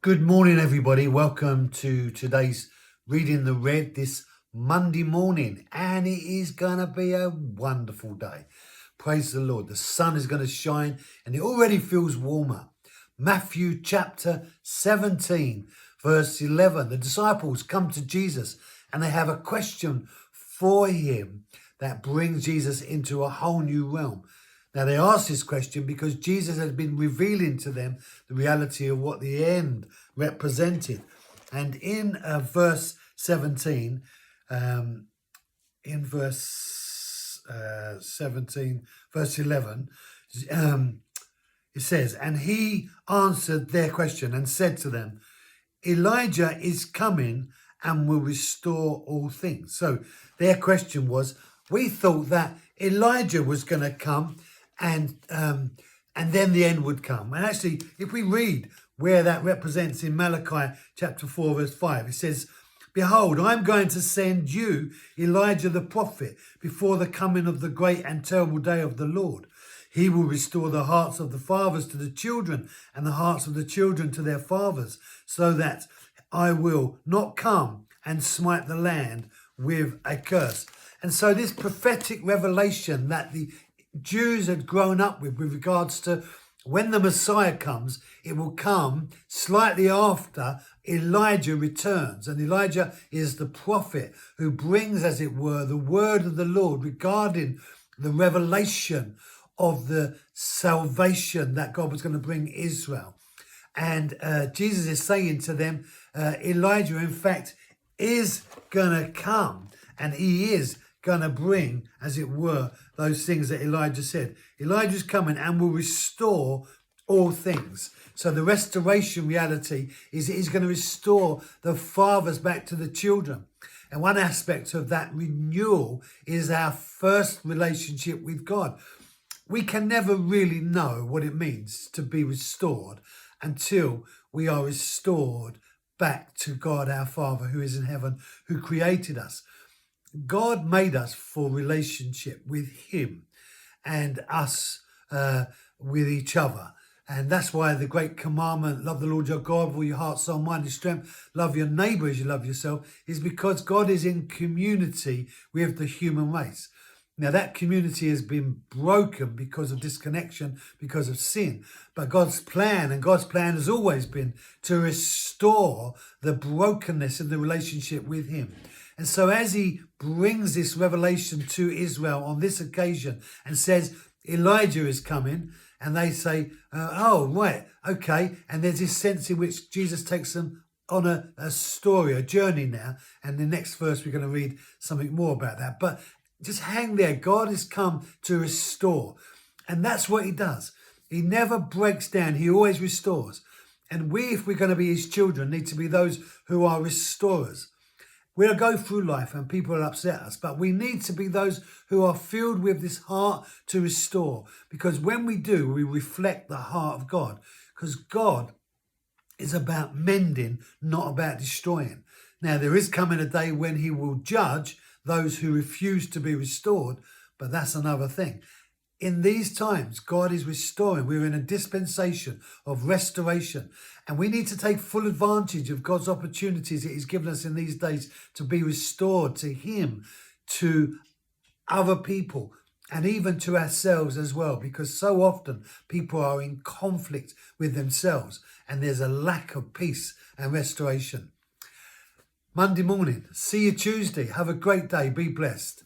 Good morning, everybody. Welcome to today's Reading the Red this Monday morning. And it is going to be a wonderful day. Praise the Lord. The sun is going to shine and it already feels warmer. Matthew chapter 17, verse 11. The disciples come to Jesus and they have a question for him that brings Jesus into a whole new realm. Now, they asked this question because Jesus had been revealing to them the reality of what the end represented. And in verse 17, verse 11, it says, "And he answered their question and said to them, Elijah is coming and will restore all things." So their question was, we thought that Elijah was going to come and then the end would come. And actually, if we read where that represents in Malachi chapter 4, verse 5, it says, "Behold, I'm going to send you, Elijah the prophet, before the coming of the great and terrible day of the Lord. He will restore the hearts of the fathers to the children and the hearts of the children to their fathers, so that I will not come and smite the land with a curse." And so this prophetic revelation that the Jews had grown up with regards to when the Messiah comes, it will come slightly after Elijah returns. And Elijah is the prophet who brings, as it were, the word of the Lord regarding the revelation of the salvation that God was going to bring Israel. And Jesus is saying to them, Elijah, in fact, is going to come, and he is going to bring, as it were, those things that Elijah said. Elijah's coming and will restore all things. So the restoration reality is he's going to restore the fathers back to the children. And one aspect of that renewal is our first relationship with God. We can never really know what it means to be restored until we are restored back to God our Father who is in heaven, who created us. God made us for relationship with him and us with each other. And that's why the great commandment, love the Lord your God with all your heart, soul, mind and strength, love your neighbour as you love yourself, is because God is in community with the human race. Now that community has been broken because of disconnection, because of sin. But God's plan has always been to restore the brokenness in the relationship with him. And so as he brings this revelation to Israel on this occasion and says, Elijah is coming, and they say, oh, right, okay. And there's this sense in which Jesus takes them on a story, a journey now. And the next verse, we're going to read something more about that. But just hang there. God has come to restore. And that's what he does. He never breaks down. He always restores. And we, if we're going to be his children, need to be those who are restorers. We'll go through life and people will upset us, but we need to be those who are filled with this heart to restore. Because when we do, we reflect the heart of God. Because God is about mending, not about destroying. Now, there is coming a day when he will judge those who refuse to be restored, but that's another thing. In these times, God is restoring. We're in a dispensation of restoration. And we need to take full advantage of God's opportunities that he's given us in these days to be restored to him, to other people, and even to ourselves as well. Because so often people are in conflict with themselves and there's a lack of peace and restoration. Monday morning. See you Tuesday. Have a great day. Be blessed.